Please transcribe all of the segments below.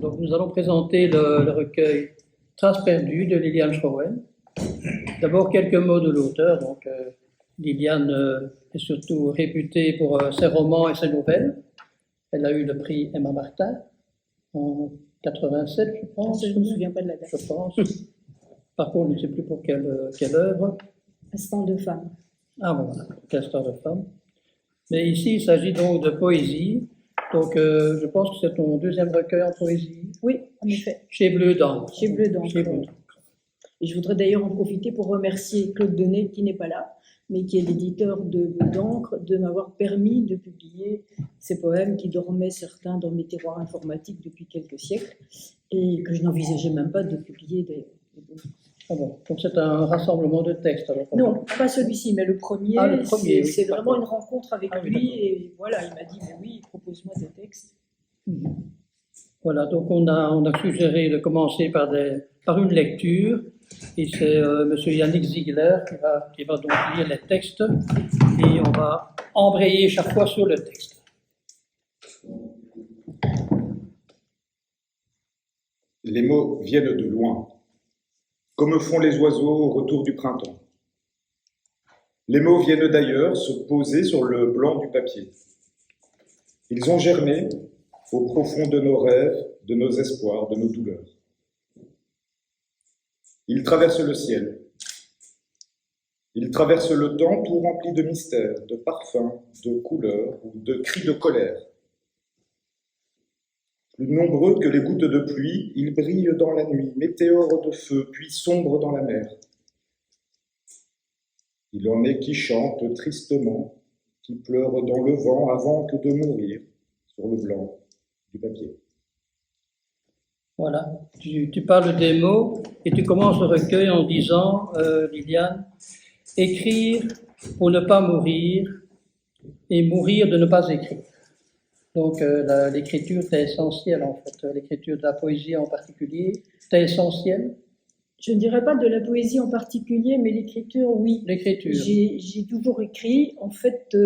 Donc nous allons présenter le recueil Traces perdues de Liliane Schroen. D'abord quelques mots de l'auteur. Donc Liliane est surtout réputée pour ses romans et ses nouvelles. Elle a eu le prix Emma Martin en 87, je pense. Je ne me souviens pas de la date. Je pense. Par contre, je ne sais plus pour quelle œuvre. Instant de femme. Ah bon, voilà, Instant de femme. Mais ici, il s'agit donc de poésie. Donc, je pense que c'est ton deuxième recueil en poésie. Oui, en effet. Chez Bleu d'encre. Chez Bleu d'encre. Et je voudrais d'ailleurs en profiter pour remercier Claude Denet, qui n'est pas là, mais qui est l'éditeur de Bleu d'encre, de m'avoir permis de publier ces poèmes qui dormaient certains dans mes tiroirs informatiques depuis quelques siècles et que je n'envisageais même pas de publier des Ah bon, donc c'est un rassemblement de textes alors. Non, pas celui-ci, mais le premier. Ah, le premier, c'est oui, vraiment une rencontre avec lui d'accord. et voilà, il m'a dit mais oui, propose-moi des textes. Voilà, donc on a suggéré de commencer par une lecture, et c'est M. Yannick Ziegler qui va donc lire les textes, et on va embrayer chaque fois sur le texte. Les mots viennent de loin, comme font les oiseaux au retour du printemps. Les mots viennent d'ailleurs se poser sur le blanc du papier. Ils ont germé au profond de nos rêves, de nos espoirs, de nos douleurs. Ils traversent le ciel. Ils traversent le temps tout rempli de mystères, de parfums, de couleurs ou de cris de colère. Plus nombreux que les gouttes de pluie, ils brillent dans la nuit, météores de feu, puis sombrent dans la mer. Il en est qui chantent tristement, qui pleurent dans le vent avant que de mourir sur le blanc du papier. Voilà, tu parles des mots, et tu commences le recueil en disant, Liliane, écrire pour ne pas mourir, et mourir de ne pas écrire. Donc l'écriture, c'est essentiel en fait, l'écriture de la poésie en particulier, c'est essentiel. Je ne dirais pas de la poésie en particulier, mais l'écriture, oui. L'écriture. J'ai toujours écrit. En fait,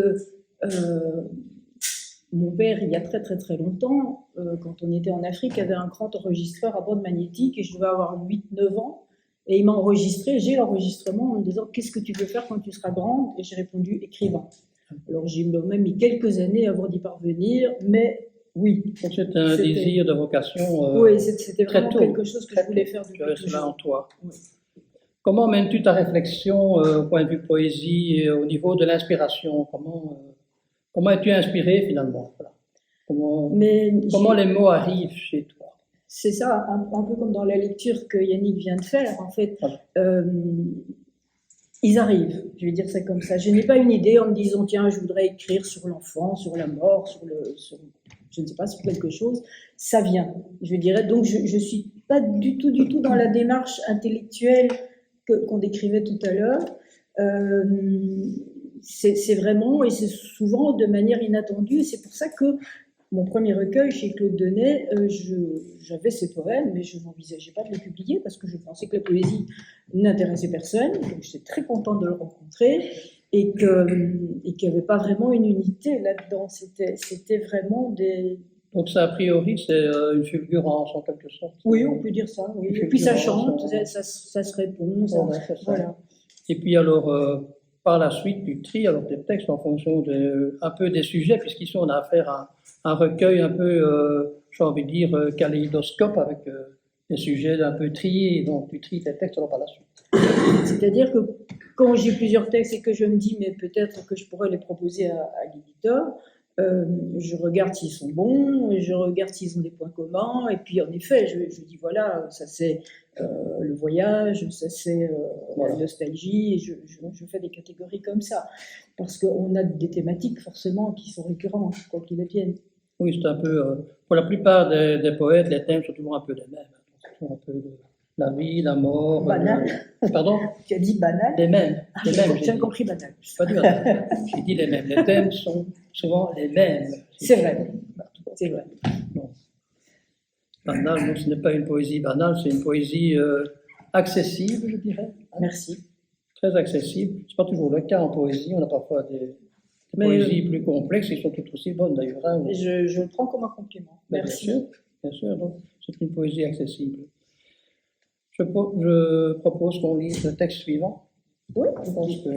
mon père, il y a très très très longtemps, quand on était en Afrique, avait un grand enregistreur à bande magnétique et je devais avoir 8-9 ans. Et il m'a enregistré, j'ai l'enregistrement en me disant « Qu'est-ce que tu veux faire quand tu seras grande ?» Et j'ai répondu « Écrivain ». Alors j'ai même mis quelques années avant d'y parvenir, mais oui. Donc c'est un désir de vocation oui, c'était vraiment très tôt, quelque chose que je voulais faire depuis toujours. Cela en toi. Oui. Comment mènes-tu ta réflexion au point de vue poésie et au niveau de l'inspiration? Comment es-tu inspiré finalement? Voilà. Comment les mots arrivent chez toi? C'est ça, un peu comme dans la lecture que Yannick vient de faire, en fait. Voilà. Ils arrivent, je vais dire ça comme ça. Je n'ai pas une idée en me disant, tiens, je voudrais écrire sur l'enfant, sur la mort, je ne sais pas, sur quelque chose. Ça vient, je dirais. Donc, je ne suis pas du tout dans la démarche intellectuelle qu'on décrivait tout à l'heure. C'est vraiment, et c'est souvent de manière inattendue, et c'est pour ça que mon premier recueil chez Claude Denet, j'avais ces poèmes, mais je n'envisageais pas de les publier parce que je pensais que la poésie n'intéressait personne. Donc j'étais très contente de le rencontrer et qu'il n'y avait pas vraiment une unité là-dedans. C'était vraiment des... Donc ça, a priori, c'est une fulgurance en quelque sorte. Oui, on peut dire ça. Oui. Et puis ça chante, ça se répond. Ça, voilà. Et puis alors... par la suite, tu tries alors tes textes en fonction un peu des sujets, puisqu'ici on a affaire à un recueil un peu, j'ai envie de dire, kaléidoscope, avec des sujets un peu triés, donc tu tries tes textes alors par la suite. C'est-à-dire que quand j'ai plusieurs textes et que je me dis, mais peut-être que je pourrais les proposer à l'éditeur, je regarde s'ils sont bons, je regarde s'ils ont des points communs, et puis en effet, je dis voilà, ça c'est le voyage, ça c'est la nostalgie, et je fais des catégories comme ça, parce qu'on a des thématiques forcément qui sont récurrentes, quoi qu'il advienne. Oui, c'est un peu, pour la plupart des poètes, les thèmes sont toujours un peu les mêmes, un peu la vie, la mort... Banal. Pardon? Tu as dit banal? Les mêmes. J'ai compris banal. Pas du j'ai dit les mêmes. Les thèmes sont souvent les mêmes. C'est vrai. C'est vrai. Non. Banal, non, ce n'est pas une poésie banale, c'est une poésie accessible, je dirais. Merci. Très accessible. Ce n'est pas toujours le cas en poésie. On a parfois des poésies plus complexes, qui sont toutes aussi bonnes d'ailleurs. Hein. Je le prends comme un compliment. Merci. Bien sûr. Donc, c'est une poésie accessible. Je propose qu'on lise le texte suivant. Oui. Je pense que...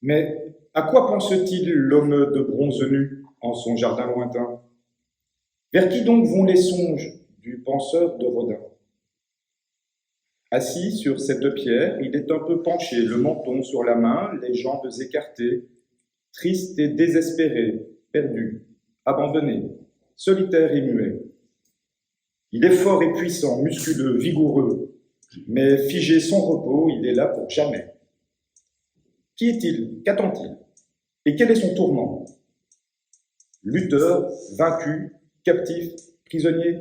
Mais à quoi pense-t-il l'homme de bronze nu en son jardin lointain? Vers qui donc vont les songes du penseur de Rodin? Assis sur cette pierre, il est un peu penché, le menton sur la main, les jambes écartées, triste et désespéré, perdu, abandonné, solitaire et muet. Il est fort et puissant, musculeux, vigoureux, mais figé sans repos, il est là pour jamais. Qui est-il? Qu'attend-il? Et quel est son tourment? Lutteur, vaincu, captif, prisonnier,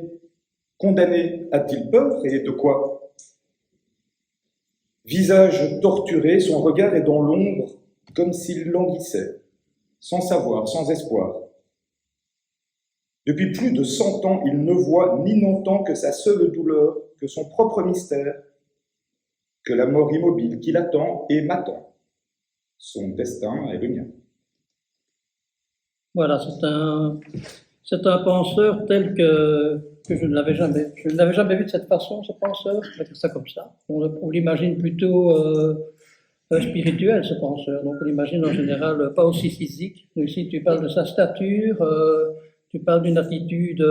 condamné, a-t-il peur et de quoi? Visage torturé, son regard est dans l'ombre comme s'il languissait, sans savoir, sans espoir. Depuis plus de 100 ans, il ne voit ni n'entend que sa seule douleur, que son propre mystère, que la mort immobile qui l'attend et m'attend. Son destin est le mien. Voilà, c'est un penseur tel que je ne l'avais jamais vu de cette façon, ce penseur, je vais dire ça comme ça. On l'imagine plutôt spirituel, ce penseur, donc on l'imagine en général pas aussi physique. Ici, tu parles de sa stature, tu parles d'une attitude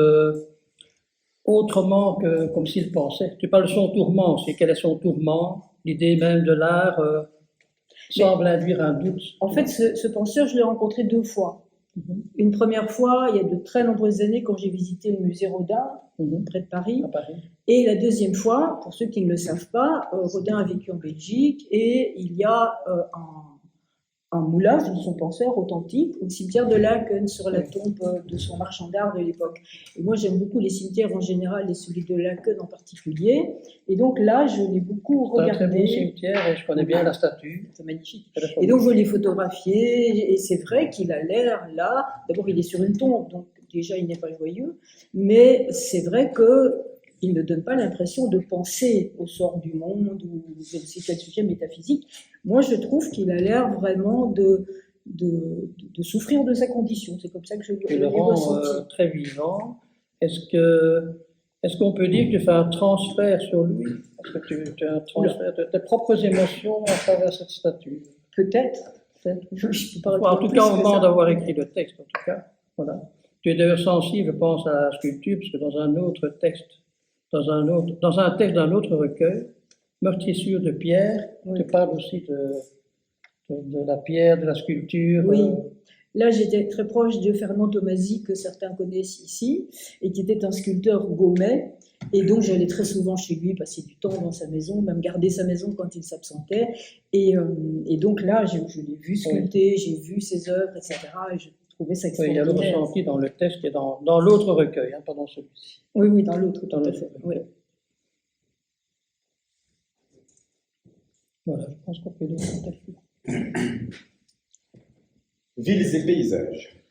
autrement que comme s'il pensait. Tu parles de son tourment, c'est quel est son tourment, l'idée même de l'art semble induire un doute. En fait, ce penseur, je l'ai rencontré 2 fois. Une première fois, il y a de très nombreuses années, quand j'ai visité le musée Rodin, près de Paris. À Paris. Et la deuxième fois, pour ceux qui ne le savent pas, Rodin a vécu en Belgique et il y a un moulage de son penseur authentique au cimetière de Laeken, sur la tombe de son marchand d'art de l'époque. Et moi, j'aime beaucoup les cimetières en général et celui de Laeken en particulier. Et donc là, je l'ai beaucoup regardé. C'est un très beau cimetière et je connais bien la statue. C'est magnifique. Et donc, je l'ai photographié et c'est vrai qu'il a l'air là. D'abord, il est sur une tombe, donc déjà, il n'est pas joyeux. Mais c'est vrai qu'il ne donne pas l'impression de penser au sort du monde ou je ne sais quel sujet métaphysique. Moi, je trouve qu'il a l'air vraiment de souffrir de sa condition. C'est comme ça que je le rend très vivant. Est-ce qu'on peut dire que tu fais un transfert sur lui? Est-ce que tu as un transfert de tes propres émotions à travers cette statue? Peut-être. Je peux pas en tout cas, au moment d'avoir écrit le texte, en tout cas. Voilà. Tu es d'ailleurs sensible, je pense, à la sculpture, parce que dans un autre texte, dans un texte d'un autre recueil, Meurtrissure de pierre, tu parles aussi de la pierre, de la sculpture. Oui. Là, j'étais très proche de Fernand Tomasi, que certains connaissent ici, et qui était un sculpteur gaumet. Et donc, j'allais très souvent chez lui, passer du temps dans sa maison, même garder sa maison quand il s'absentait. Et donc là, je l'ai vu sculpter, j'ai vu ses œuvres, etc. Et je trouvais ça extraordinaire. Il y a le ressenti dans le texte et dans l'autre recueil, pas dans celui-ci. Oui, dans l'autre, tout à fait. Oui. Voilà, je pense qu'on peut lire le texte. Villes et paysages.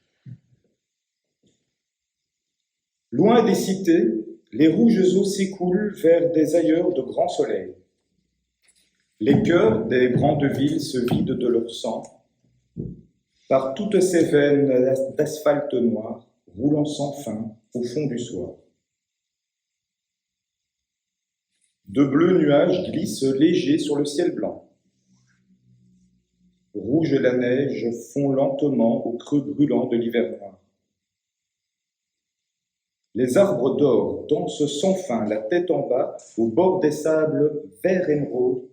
Loin des cités, les rouges eaux s'écoulent vers des ailleurs de grands soleils. Les cœurs des grandes villes se vident de leur sang. Par toutes ces veines d'asphalte noir, roulant sans fin au fond du soir. De bleus nuages glissent légers sur le ciel blanc. Rouge la neige fond lentement au creux brûlant de l'hiver noir. Les arbres d'or dansent sans fin, la tête en bas, au bord des sables vert émeraude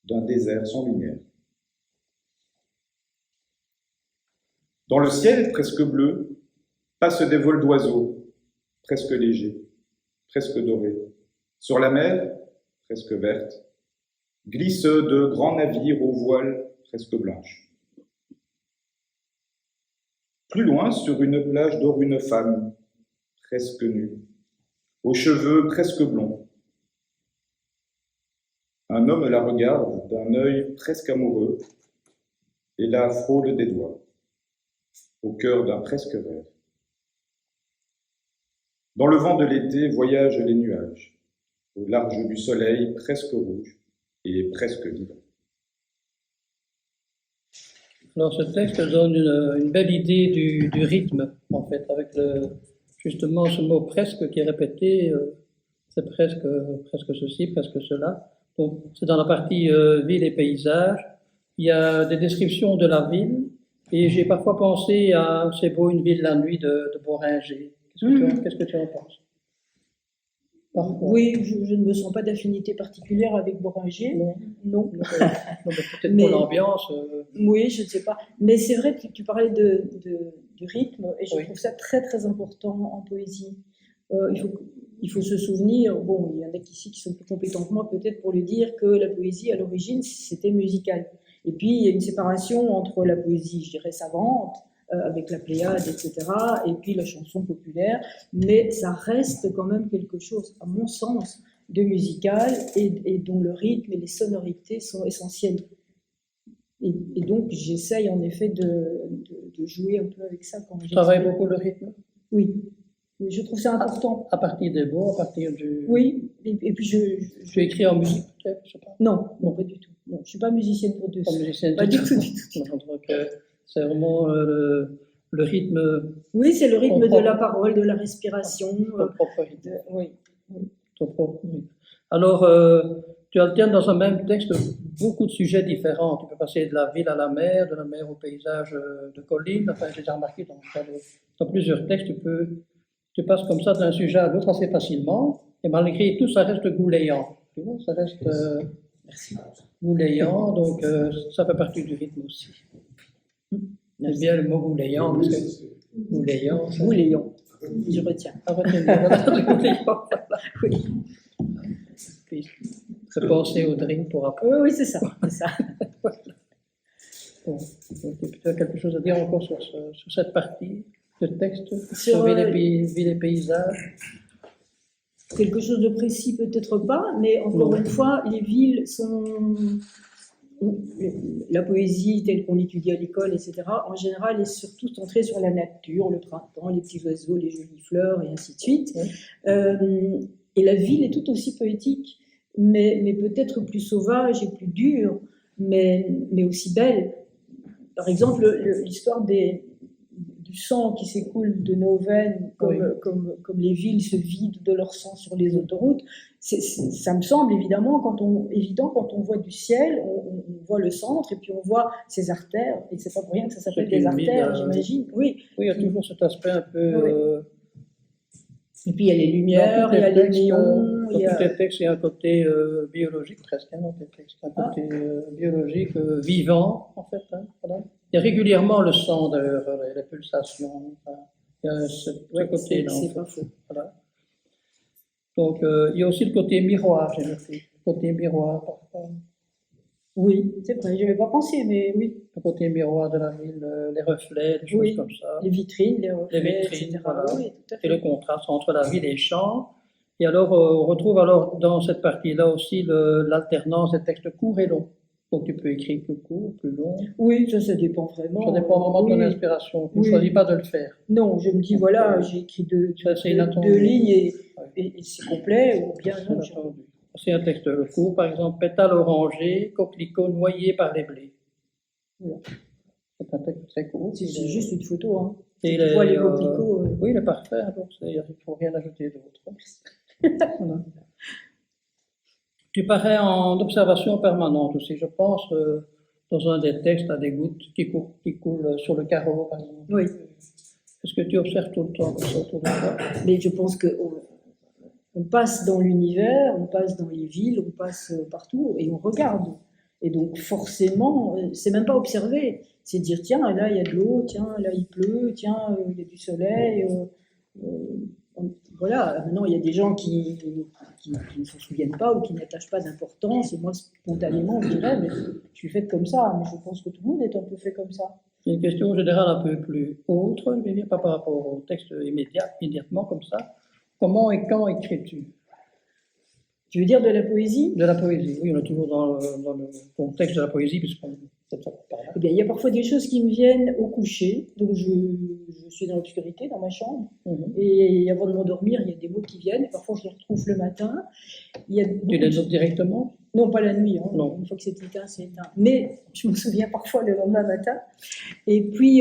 d'un désert sans lumière. Dans le ciel presque bleu, passent des vols d'oiseaux, presque légers, presque dorés. Sur la mer, presque verte, glissent de grands navires aux voiles presque blanches. Plus loin, sur une plage dort une femme, presque nue, aux cheveux presque blonds. Un homme la regarde d'un œil presque amoureux et la frôle des doigts, au cœur d'un presque rêve. Dans le vent de l'été voyagent les nuages, au large du soleil presque rouge et presque vivant. Alors ce texte donne une belle idée du rythme, en fait, avec justement ce mot presque qui est répété, c'est presque ceci, presque cela. Donc c'est dans la partie ville et paysage. Il y a des descriptions de la ville, et j'ai parfois pensé à C'est beau une ville la nuit de Boringer. Qu'est-ce que tu en penses? Parfois. Oui, je ne me sens pas d'affinité particulière avec Boringer. Non. Non. Peut-être pour l'ambiance. Oui, je ne sais pas. Mais c'est vrai que tu parlais du rythme, et je Oui. trouve ça très très important en poésie. Il faut se souvenir, bon, il y en a ici qui sont plus compétents que moi peut-être pour le dire, que la poésie à l'origine c'était musical. Et puis il y a une séparation entre la poésie, je dirais, savante, avec la Pléiade, etc., et puis la chanson populaire, mais ça reste quand même quelque chose, à mon sens, de musical, et dont le rythme et les sonorités sont essentielles. Et donc j'essaye en effet de jouer un peu avec ça. Quand Tu travailles beaucoup le rythme? Oui, je trouve ça important. À partir des mots, à partir du... Oui, et puis Tu écris en musique, peut-être, je sais pas. Non, pas du tout. Non, je ne suis pas musicienne pour deux. Pas musicienne Pas du tout. Donc, c'est vraiment le rythme. Oui, c'est le rythme Ton de propre- la parole, de la respiration. Ton propre rythme. Oui. Ton propre rythme. Alors, tu alternes dans un même texte beaucoup de sujets différents. Tu peux passer de la ville à la mer, de la mer au paysage de collines. Enfin, j'ai déjà remarqué dans plusieurs textes, tu passes comme ça d'un sujet à l'autre assez facilement. Et malgré tout, ça reste goulayant. Tu vois, ça reste goulayant, donc ça fait partie du rythme aussi. J'aime bien le mot goulayant, parce que goulayant, ça... Gouléant, je retiens. Ah, retenez, voilà, goulayant, voilà. Oui, Puis, se penser au drink pour après. oui, c'est ça. C'est ça. Bon, donc, tu as quelque chose à dire encore sur cette partie de texte, Sur, sur villes et paysages? Quelque chose de précis, peut-être pas, mais encore Non. une fois, les villes sont. La poésie telle qu'on l'étudie à l'école, etc., en général, est surtout centrée sur la nature, le printemps, les petits oiseaux, les jolies fleurs, et ainsi de suite. Oui. Et la ville est tout aussi poétique, mais peut-être plus sauvage et plus dure, mais aussi belle. Par exemple, l'histoire du sang qui s'écoule de nos veines, comme les villes se vident de leur sang sur les autoroutes, ça me semble évident quand on voit du ciel, on voit le centre et puis on voit ces artères, et c'est pas pour rien que ça s'appelle C'est des une ville, artères, j'imagine. Oui. Oui, il y a toujours cet aspect un peu... Oui. Et puis il y a les lumières, il y a les néons, Dans tous les textes, il y a un côté biologique presque, hein, dans tes textes, un côté biologique, vivant, en fait. Hein, voilà. Il y a régulièrement le sang, d'ailleurs, les pulsations. Enfin, il y a ce côté-là. c'est pas faux. Voilà. Donc, il y a aussi le côté miroir, j'ai noté. Le côté miroir, parfois. Oui, c'est vrai, je n'avais pas pensé, mais oui. Le côté miroir de la ville, les reflets, des choses Oui. comme ça. Les vitrines, les reflets, vitrines, etc. voilà. Oui, tout à fait. Et le contraste entre la ville et les champs. Et alors, on retrouve alors dans cette partie-là aussi l'alternance des textes courts et longs. Donc, tu peux écrire plus court, plus long. Oui, ça dépend vraiment. Ça dépend vraiment de ton Oui. inspiration. Tu ne Oui. choisis pas de le faire. Non, je me dis, voilà, j'ai écrit deux lignes et c'est complet, ou bien non. C'est un texte court, par exemple, pétale orangé, coquelicot noyé par les blés. Voilà. C'est un texte très court. C'est juste une photo. Hein. Et tu vois les coquelicots. Oui, il est parfait, donc il ne faut rien ajouter d'autre. Voilà. Tu parais en observation permanente aussi, je pense, dans un des textes, à des gouttes qui coulent sur le carreau, par exemple. Oui. Est-ce que tu observes tout le temps comme ça autour de toi? Mais je pense qu'on passe dans l'univers, on passe dans les villes, on passe partout et on regarde. Et donc forcément, c'est même pas observer, c'est dire tiens, là il y a de l'eau, tiens, là il pleut, tiens, il y a du soleil. Voilà, maintenant il y a des gens qui ne s'en souviennent pas ou qui n'attachent pas d'importance, et moi spontanément je dirais, mais je suis faite comme ça, mais je pense que tout le monde est un peu fait comme ça. Une question générale un peu plus autre, je vais dire, pas par rapport au texte immédiatement comme ça. Comment et quand écris-tu? Tu veux dire de la poésie? De la poésie, oui, on est toujours dans le contexte de la poésie, puisqu'on fait ça par là. Eh bien, il y a parfois des choses qui me viennent au coucher, donc je je suis dans l'obscurité, dans ma chambre, Mhm. et avant de m'endormir, il y a des mots qui viennent, et parfois je les retrouve le matin. Il y a Tu beaucoup les de- notes directement? Non, pas la nuit, hein. Non. Une fois que c'est éteint, c'est éteint. Mais je me souviens parfois le lendemain matin. Et puis,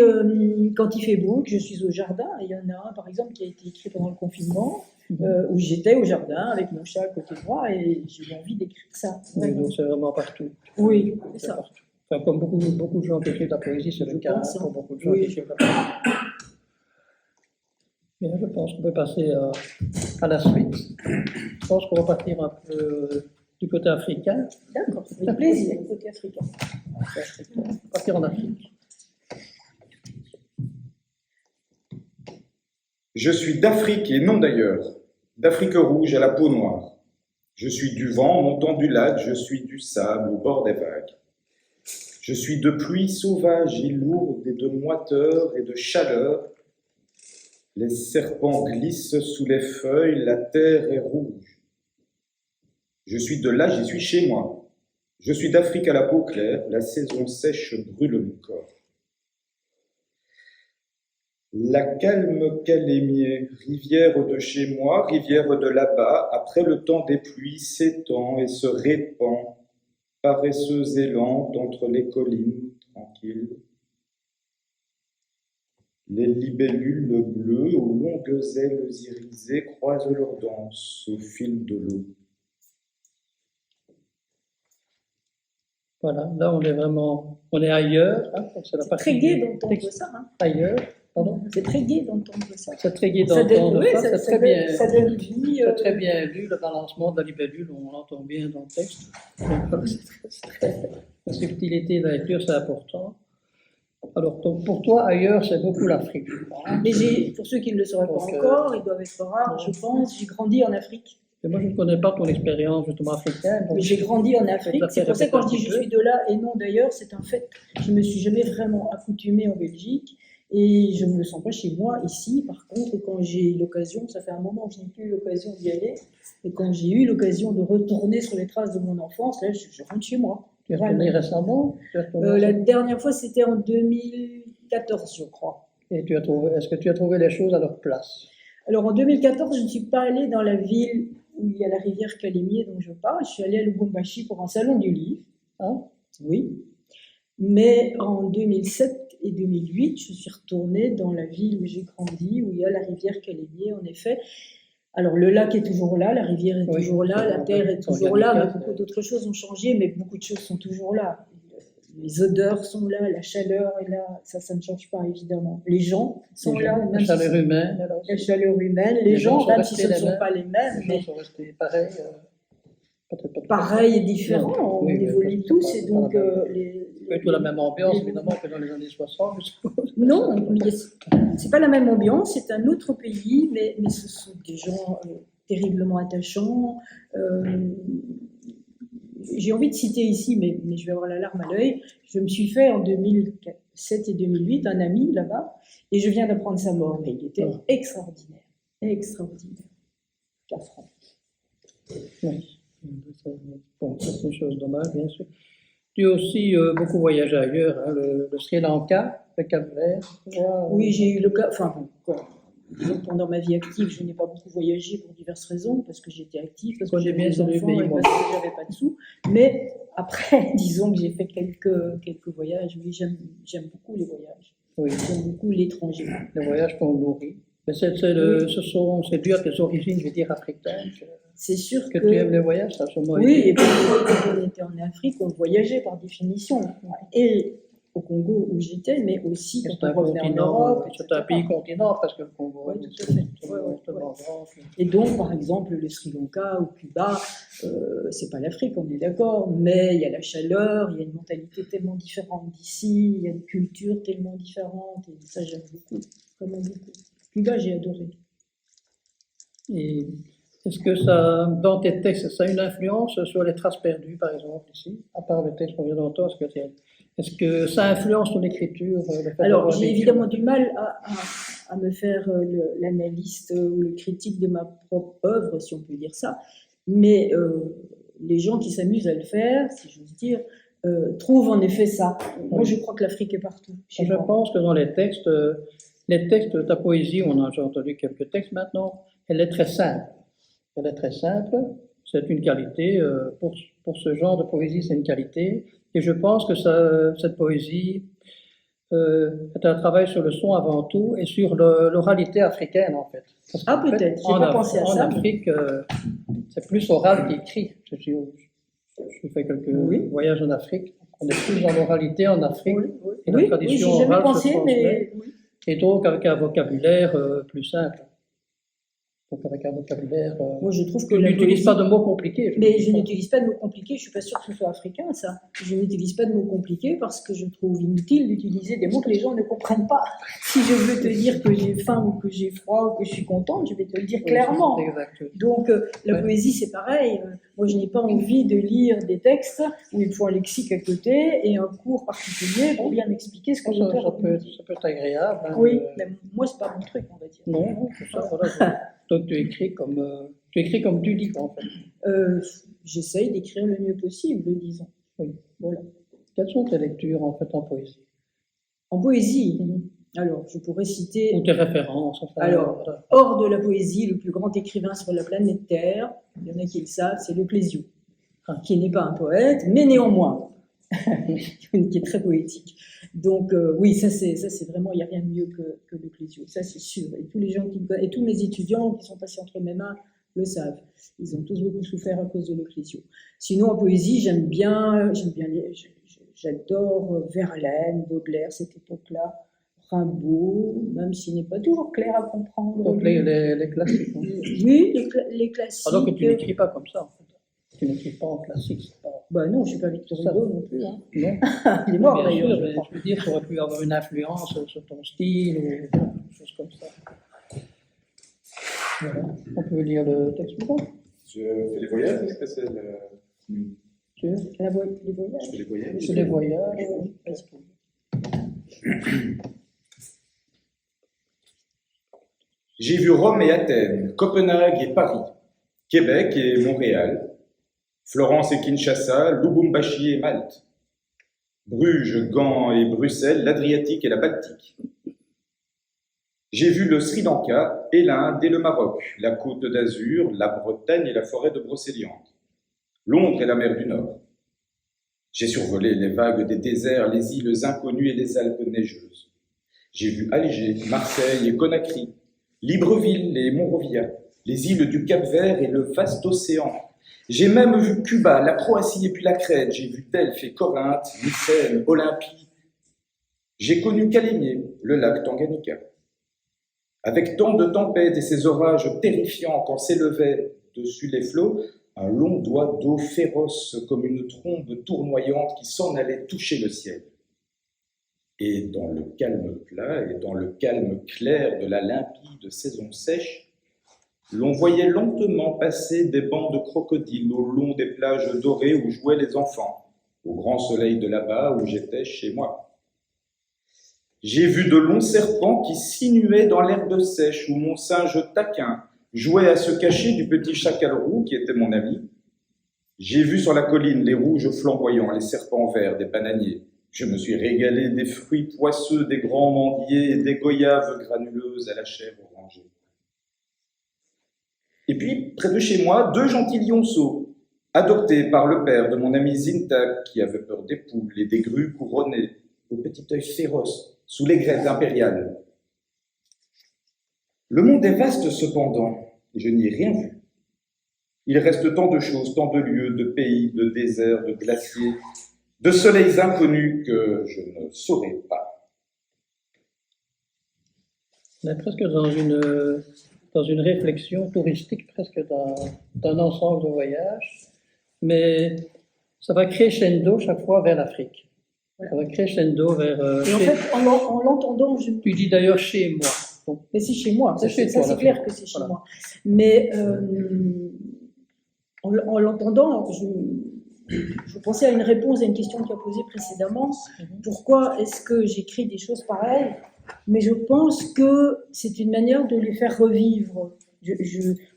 quand il fait beau, que je suis au jardin, il y en a un, par exemple, qui a été écrit pendant le confinement, où j'étais au jardin avec mon chat à côté de moi, et j'ai eu envie d'écrire ça. Oui, donc c'est vraiment partout. Oui, c'est C'est ça. partout. Enfin, comme beaucoup de gens qui écrivent de la poésie, c'est le Je cas pense, pour hein. beaucoup de gens Oui. qui écrivent de la poésie. Bien, je pense qu'on peut passer à la suite. Je pense qu'on va partir un peu du côté africain. D'accord, avec plaisir, côté africain. On va partir en Afrique. Je suis d'Afrique et non d'ailleurs, d'Afrique rouge à la peau noire. Je suis du vent montant du lac, je suis du sable au bord des vagues. Je suis de pluie sauvage et lourde et de moiteur et de chaleur. Les serpents glissent sous les feuilles, la terre est rouge. Je suis de là, j'y suis chez moi. Je suis d'Afrique à la peau claire, la saison sèche brûle mon corps. La calme calémier, rivière de chez moi, rivière de là-bas, après le temps des pluies s'étend et se répand, paresseuse et lente entre les collines tranquilles. Les libellules bleues aux longues ailes irisées croisent leur danse au fil de l'eau. Voilà, là on est ailleurs. Hein, donc c'est la C'est partie très gai du d'entendre texte. ça. Hein. Ailleurs, pardon. C'est très gai d'entendre ça. C'est très gai Ça donne, d'entendre oui, ça, c'est très bien. ça donne vie. C'est très bien lu, le balancement de la libellule, on l'entend bien dans le texte. Donc, la subtilité de la lecture, c'est important. Alors, donc, pour toi, ailleurs, c'est beaucoup l'Afrique. Mais pour ceux qui ne le sauraient pas Donc, encore, ils doivent être rares, je pense, j'ai grandi en Afrique. Et moi, je ne connais pas ton expérience justement africaine. Donc, Mais j'ai grandi en Afrique, c'est pour ça que quand je dis je peu. suis de là et non d'ailleurs, c'est un fait. Je ne me suis jamais vraiment accoutumée en Belgique et je ne me sens pas chez moi ici. Par contre, quand j'ai eu l'occasion, ça fait un moment que je n'ai plus eu l'occasion d'y aller, et quand j'ai eu l'occasion de retourner sur les traces de mon enfance, là, je rentre chez moi. Tu es retourné récemment? La dernière fois, c'était en 2014, je crois. Et est-ce que tu as trouvé les choses à leur place? Alors en 2014, je ne suis pas allée dans la ville où il y a la rivière Calémier dont je parle. Je suis allée à Lubumbashi pour un salon du livre. Hein? Oui. Mais en 2007 et 2008, je suis retournée dans la ville où j'ai grandi, où il y a la rivière Calémier, en effet. Alors le lac est toujours là, la rivière est toujours là, la terre est toujours là, mais beaucoup d'autres choses ont changé, mais beaucoup de choses sont toujours là. Les odeurs sont là, la chaleur est là, ça ne change pas évidemment. Les gens sont là. La chaleur humaine. La chaleur humaine, les gens, même si ce ne sont pas les mêmes, mais sont restés pareils. Pareil et différents, on oui, évolue tous, et donc pas tout la même ambiance évidemment que dans les années 60. Non, c'est pas la même ambiance, c'est un autre pays, mais ce sont des gens terriblement attachants. J'ai envie de citer ici, mais je vais avoir la larme à l'œil. Je me suis fait en 2007 et 2008 un ami là-bas, et je viens d'apprendre sa mort, mais il était extraordinaire, extraordinaire. 4 ans. Oui. Bon, c'est une chose dommage, bien sûr. Tu as aussi beaucoup voyagé ailleurs, hein, le Sri Lanka, le Cap-Vert. Oui, j'ai eu le cas. Enfin, pendant ma vie active, je n'ai pas beaucoup voyagé pour diverses raisons, parce que j'étais active, parce que j'avais bien des enfants et parce que j'avais pas de sous. Mais après, disons que j'ai fait quelques voyages. Oui, j'aime beaucoup les voyages. Oui. J'aime beaucoup l'étranger. Les voyages t'ont nourri. Mais c'est dû à tes origines, je veux dire, africaines. C'est sûr que tu aimes les voyages, ça a sûrement oui, et puis quand on était en Afrique, on voyageait par définition. Et au Congo où j'étais, mais aussi quand on revenait en Europe. C'est un pays continent parce que le Congo. Oui, tout à fait. Et donc, par exemple, le Sri Lanka ou Cuba, c'est pas l'Afrique, on est d'accord, mais il y a la chaleur, il y a une mentalité tellement différente d'ici, il y a une culture tellement différente, et ça j'aime beaucoup, vraiment beaucoup. Cuba, j'ai adoré. Et est-ce que ça, dans tes textes, ça a une influence sur les traces perdues, par exemple, ici, à part le texte qu'on vient d'entendre, est-ce que ça influence ton écriture? Alors, j'ai évidemment du mal à me faire l'analyste ou le critique de ma propre œuvre, si on peut dire ça, mais les gens qui s'amusent à le faire, si j'ose dire, trouvent en effet ça. Moi, je crois que l'Afrique est partout. Je pense que dans les textes, les textes de ta poésie, on a déjà entendu quelques textes maintenant, elle est très simple. Elle est très simple, c'est une qualité, pour ce genre de poésie, c'est une qualité. Et je pense que cette poésie est un travail sur le son avant tout et sur l'oralité africaine, en fait. Parce Ah, qu'en fait, peut-être, j'ai pas pensé à en ça. Afrique, c'est plus oral qu'écrit. J'ai fait quelques voyages en Afrique. On est plus dans l'oralité en Afrique. Et la tradition j'ai jamais orale pensé, se transmet. mais Et donc avec un vocabulaire plus simple. Donc avec un vocabulaire... moi je trouve que je la n'utilise poésie- pas de mots compliqués. Mais je n'utilise pas de mots compliqués, je suis pas sûre que ce soit africain ça. Je n'utilise pas de mots compliqués parce que je trouve inutile d'utiliser des mots que les gens ne comprennent pas. Si je veux te dire que j'ai faim ou que j'ai froid ou que je suis contente, je vais te le dire clairement. C'est exact. Donc la Ouais. poésie c'est pareil. Moi je n'ai pas envie de lire des textes où il faut un lexique à côté et un cours particulier pour bien expliquer ce que l'auteur Ça peut être agréable. Hein, Oui, mais moi c'est pas mon truc on va dire. Non, c'est ça, voilà. Donc tu écris comme tu dis, quoi, en fait. J'essaye d'écrire le mieux possible, disons. Oui. Voilà. Quelles sont tes lectures, en fait, en poésie? En poésie, alors je pourrais citer, Ou tes références, enfin, Alors, voilà. hors de la poésie, le plus grand écrivain sur la planète Terre, il y en a qui le savent, c'est le Clésio, qui n'est pas un poète, mais néanmoins, qui est très poétique. Donc oui, ça c'est vraiment, il n'y a rien de mieux que le Clésio, ça c'est sûr. Et tous les gens qui me connaissent, et tous mes étudiants qui sont passés entre mes mains le savent. Ils ont tous beaucoup souffert à cause de le Clésio. Sinon, en poésie, j'adore Verlaine, Baudelaire, cette époque-là, Rimbaud, même s'il n'est pas toujours clair à comprendre. Donc les classiques. Hein. Oui, les classiques. Alors que tu n'écris pas comme ça, en fait. Tu n'écris pas en classique, c'est pas... Bah non, je ne suis pas Victor Hugo non plus. Hein. Non. Il est mort Bien d'ailleurs. sûr, je mais crois. je veux dire, ça aurait pu avoir une influence sur ton style ou des choses comme ça. Voilà. On peut lire le texte suivant. Je fais les voyages, est-ce que c'est le... Tu veux? Les voyages. Je fais les voyages. C'est les voyages. J'ai vu Rome et Athènes, Copenhague et Paris, Québec et Montréal, Florence et Kinshasa, Lubumbashi et Malte, Bruges, Gand et Bruxelles, l'Adriatique et la Baltique. J'ai vu le Sri Lanka et l'Inde et le Maroc, la Côte d'Azur, la Bretagne et la forêt de Brocéliande, Londres et la mer du Nord. J'ai survolé les vagues des déserts, les îles inconnues et les Alpes neigeuses. J'ai vu Alger, Marseille et Conakry, Libreville et Monrovia, les îles du Cap-Vert et le vaste océan. J'ai même vu Cuba, la Croatie et puis la Crète. J'ai vu Delphes et Corinthe, Mycène, Olympie. J'ai connu Calémie, le lac Tanganyika. Avec tant de tempêtes et ces orages terrifiants quand s'élevait dessus les flots un long doigt d'eau féroce comme une trombe tournoyante qui s'en allait toucher le ciel. Et dans le calme plat et dans le calme clair de la limpide saison sèche, l'on voyait lentement passer des bancs de crocodiles au long des plages dorées où jouaient les enfants, au grand soleil de là-bas où j'étais chez moi. J'ai vu de longs serpents qui sinuaient dans l'herbe sèche où mon singe taquin jouait à se cacher du petit chacal roux qui était mon ami. J'ai vu sur la colline les rouges flamboyants, les serpents verts des bananiers. Je me suis régalé des fruits poisseux, des grands manguiers et des goyaves granuleuses à la chair orangée. Et puis, près de chez moi, 2 gentils lionceaux, adoptés par le père de mon ami Zintak, qui avait peur des poules et des grues couronnées, au petit œil féroce, sous l'aigrette impériale. Le monde est vaste cependant, et je n'y ai rien vu. Il reste tant de choses, tant de lieux, de pays, de déserts, de glaciers, de soleils inconnus que je ne saurais pas. On est presque dans une réflexion touristique, presque d'un ensemble de voyages, mais ça va crescendo chaque fois vers l'Afrique. Ça va crescendo vers... Et en fait, en l'entendant, je... Tu dis d'ailleurs chez moi. Bon. Mais c'est chez moi, C'est chez toi, c'est là. clair que c'est chez Voilà. moi. Mais en l'entendant, je pensais à une réponse à une question que tu as posée précédemment. Pourquoi est-ce que j'écris des choses pareilles? Mais je pense que c'est une manière de les faire revivre.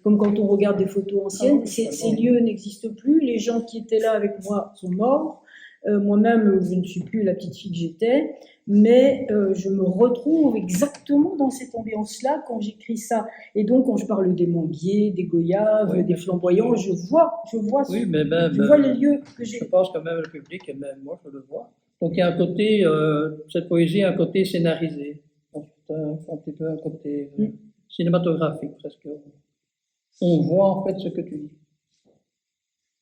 Comme quand on regarde des photos anciennes, ces lieux n'existent plus. Les gens qui étaient là avec moi sont morts. Moi-même, je ne suis plus la petite fille que j'étais. mais je me retrouve exactement dans cette ambiance-là quand j'écris ça. Et donc, quand je parle des Mambiers, des Goyaves, Oui, des Flamboyants, je vois Oui, mais même, je vois les lieux que j'ai. je pense que même le public, et même moi, je le vois. Donc il y a un côté, cette poésie a un côté scénarisé, un petit peu un côté cinématographique presque. On voit en fait ce que tu dis.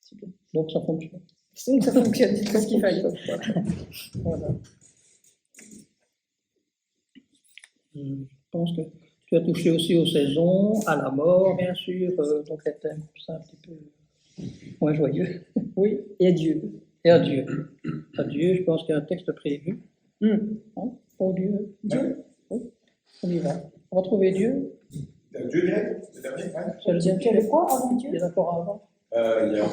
C'est bien. Donc ça fonctionne. Donc ça fonctionne, c'est tout ce qu'il fallait. Voilà. Je pense que tu as touché aussi aux saisons, à la mort, bien sûr, donc les thèmes, c'est un petit peu moins joyeux. Oui, et adieu. Et adieu. Adieu, je pense qu'il y a un texte prévu. Hein, pour Dieu. Dieu. Oui, on y va. On va trouver Dieu. Dieu direct, le dernier, ouais. C'est le Tu as le quoi avant Dieu? Il y en a encore avant. Il y a...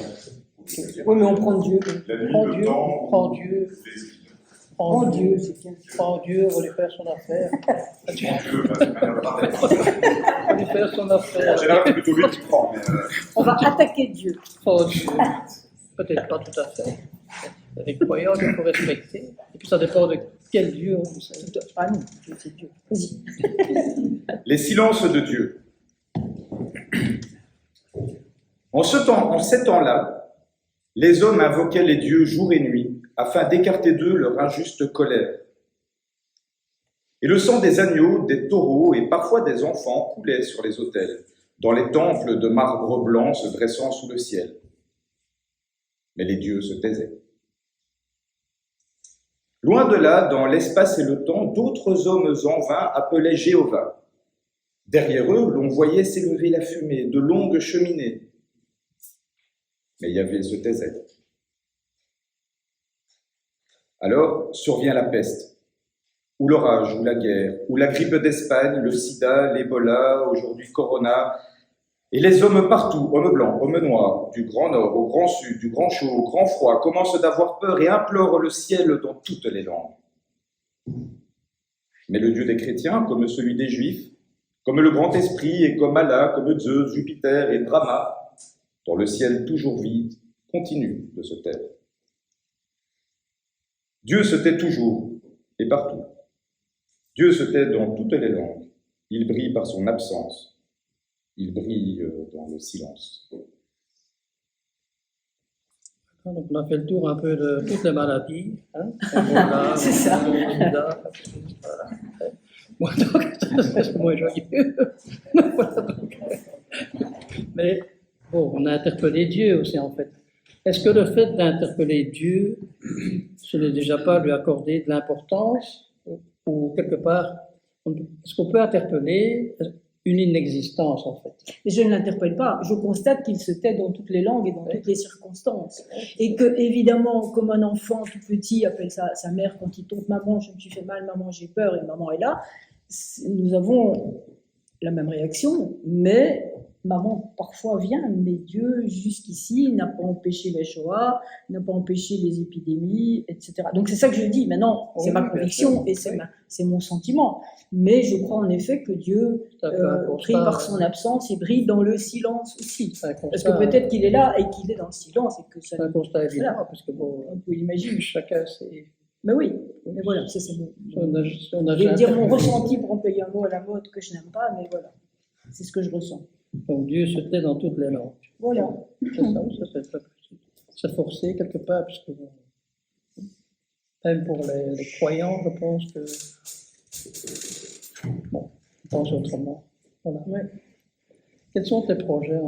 Oui, mais on prend Dieu. La nuit, Prends le Dieu, temps, prends Dieu. Prends Dieu, c'est bien. Prends Dieu, on va lui faire son affaire. Prends Dieu, bah, c'est pas grave. On va lui faire son En affaire. général, c'est plutôt lui qui prend, mais On va attaquer Dieu. Prends Dieu. Peut-être pas tout à fait. Il y a des croyants qu'il faut respecter. Et puis ça dépend de quel Dieu on vous sait. Ah non, Dieu, c'est Dieu. Vas-y. les silences de Dieu. En ces temps-là, les hommes invoquaient les dieux jour et nuit afin d'écarter d'eux leur injuste colère. Et le sang des agneaux, des taureaux et parfois des enfants coulait sur les autels, dans les temples de marbre blanc se dressant sous le ciel. Mais les dieux se taisaient. Loin de là, dans l'espace et le temps, d'autres hommes en vain appelaient Jéhovah. Derrière eux, l'on voyait s'élever la fumée, de longues cheminées. Mais Yahvé se taisait. Alors survient la peste, ou l'orage, ou la guerre, ou la grippe d'Espagne, le sida, l'Ebola, aujourd'hui Corona, et les hommes partout, hommes blancs, hommes noirs, du grand nord au grand sud, du grand chaud au grand froid, commencent d'avoir peur et implorent le ciel dans toutes les langues. Mais le Dieu des chrétiens, comme celui des Juifs, comme le grand esprit et comme Allah, comme Zeus, Jupiter et Brahma, dans le ciel toujours vide, continue de se taire. Dieu se tait toujours et partout. Dieu se tait dans toutes les langues. Il brille par son absence. Il brille dans le silence. Donc on a fait le tour un peu de toutes les maladies. Hein. C'est ça. Voilà. Bon, donc, c'est moins joyeux. Voilà, donc. Mais bon, on a interpellé Dieu aussi en fait. Est-ce que le fait d'interpeller Dieu, ce n'est déjà pas lui accorder de l'importance ou quelque part, est-ce qu'on peut interpeller une inexistence en fait? Mais je ne l'interpelle pas. Je constate qu'il se tait dans toutes les langues et dans toutes les circonstances. Et que, évidemment, comme un enfant tout petit appelle sa mère quand il tombe, maman, je me suis fait mal, maman, j'ai peur, et maman est là, nous avons la même réaction, mais maman parfois vient, mais Dieu jusqu'ici n'a pas empêché la Shoah, n'a pas empêché les épidémies, etc. Donc c'est ça que je dis. Maintenant, c'est ma conviction et c'est mon sentiment. Mais je crois en effet que Dieu brille par son absence et brille dans le silence aussi. Parce que peut-être qu'il est là et qu'il est dans le silence et que ça. C'est un constat évident, parce que bon, on peut l'imaginer. Chacun c'est. Mais oui, mais voilà, ça c'est bon. Je vais dire mon ressenti pour employer un mot à la mode que je n'aime pas, mais voilà, c'est ce que je ressens. Donc Dieu se tait dans toutes les langues. Voilà. C'est ça, c'est forcé quelque part, puisque bon, même pour les croyants, je pense que bon, on pense autrement. Voilà. Ouais. Quels sont tes projets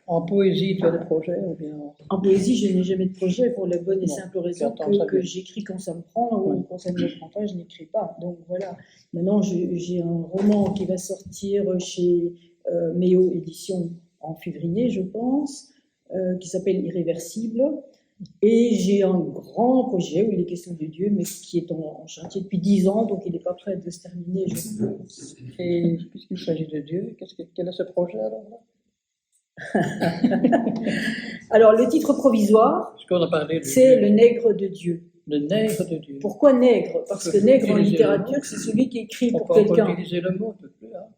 en poésie? Tu as des projets ou bien en poésie, je n'ai jamais de projet pour la bonne et simple raison que j'écris quand ça me prend ou quand ça ne me prend pas, je n'écris pas. Donc voilà. Maintenant, j'ai un roman qui va sortir chez Méo Édition en février, je pense, qui s'appelle Irréversible. Et j'ai un grand projet où il est question de Dieu, mais qui est en chantier depuis 10 ans, donc il n'est pas prêt de se terminer, je pense. Et puisqu'il s'agit de Dieu, quel est ce projet alors? Alors, le titre provisoire, c'est Le nègre de Dieu. Le nègre de Dieu. Pourquoi nègre? Parce que nègre en littérature, c'est celui qui écrit pour quelqu'un. On peut utiliser le mot, un peu plus, hein.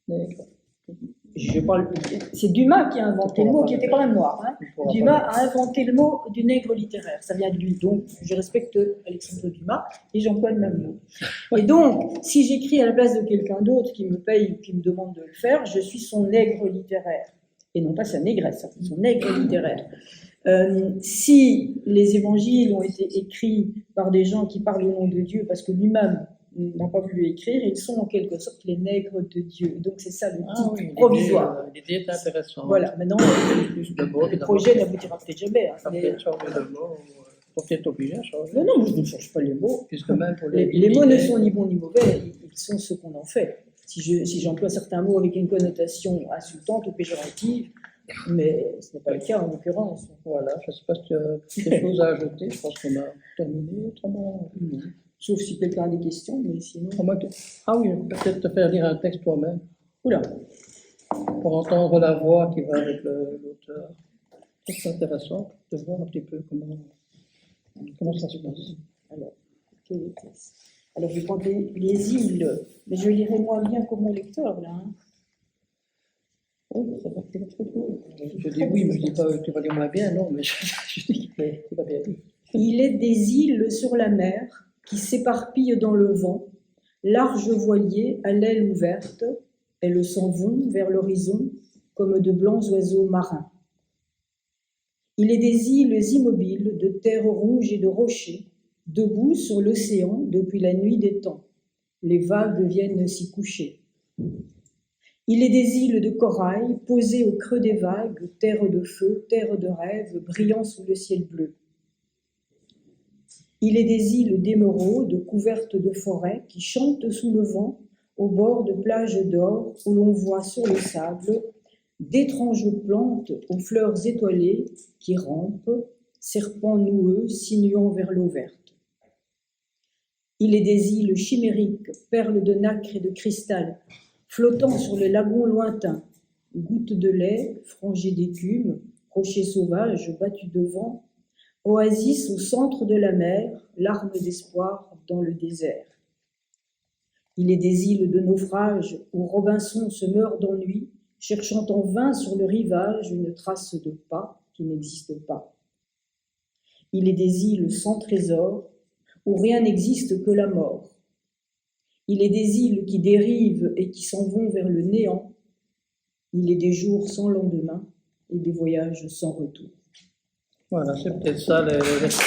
Nègre. c'est Dumas qui a inventé le mot, qui était quand même noir. Hein. Il pourra Dumas pas- a inventé le mot du nègre littéraire. Ça vient de lui. Donc, je respecte Alexandre Dumas et j'emploie le même mot. Et donc, si j'écris à la place de quelqu'un d'autre qui me paye ou qui me demande de le faire, je suis son nègre littéraire. Et non pas sa négresse, hein, son nègre littéraire. Si les évangiles ont été écrits par des gens qui parlent au nom de Dieu parce que lui-même n'a pas voulu écrire, ils sont en quelque sorte les nègres de Dieu. Donc c'est ça le titre oui, provisoire. l'idée est intéressante. Voilà, maintenant, Plus de mots, le évidemment. projet n'aboutira peut-être jamais. Hein, Ça mais- peut-être changer de mots, faut peut-être obligé à changer. Non, non, je ne change pas les mots. Puisque même pour Les mots ne sont ni bons ni mauvais, ils sont ce qu'on en fait. Si j'emploie certains mots avec une connotation insultante ou péjorative, mais ce n'est pas le cas en l'occurrence. Voilà, je ne sais pas si tu as des choses à ajouter, je pense qu'on a terminé autrement. Sauf si quelqu'un a des questions, mais sinon. Ah oui, peut-être te faire lire un texte toi-même, Oula, pour entendre la voix qui va avec l'auteur. C'est intéressant de voir un petit peu comment ça se passe. alors, quel est ce? Alors je prends les îles, mais je lirai moins bien que mon lecteur là. Hein. Oui, ça va être très cool. Je dis oui, mais je ne dis pas que tu vas lire moins bien, non, mais je dis que tu vas bien lire. Il est des îles sur la mer qui s'éparpillent dans le vent, larges voiliers à l'aile ouverte, elles s'en vont vers l'horizon comme de blancs oiseaux marins. Il est des îles immobiles de terre rouge et de rochers, debout sur l'océan depuis la nuit des temps. Les vagues viennent s'y coucher. Il est des îles de corail posées au creux des vagues, terre de feu, terre de rêve, brillant sous le ciel bleu. Il est des îles d'émeraude couvertes de forêts qui chantent sous le vent au bord de plages d'or où l'on voit sur le sable d'étranges plantes aux fleurs étoilées qui rampent, serpents noueux sinuant vers l'eau verte. Il est des îles chimériques, perles de nacre et de cristal, flottant sur les lagons lointains, gouttes de lait, frangées d'écume, rochers sauvages battus de vent, oasis au centre de la mer, larmes d'espoir dans le désert. Il est des îles de naufrage où Robinson se meurt d'ennui, cherchant en vain sur le rivage une trace de pas qui n'existe pas. Il est des îles sans trésor, où rien n'existe que la mort. Il est des îles qui dérivent et qui s'en vont vers le néant. Il est des jours sans lendemain et des voyages sans retour. Voilà, c'est peut-être ça les phrases.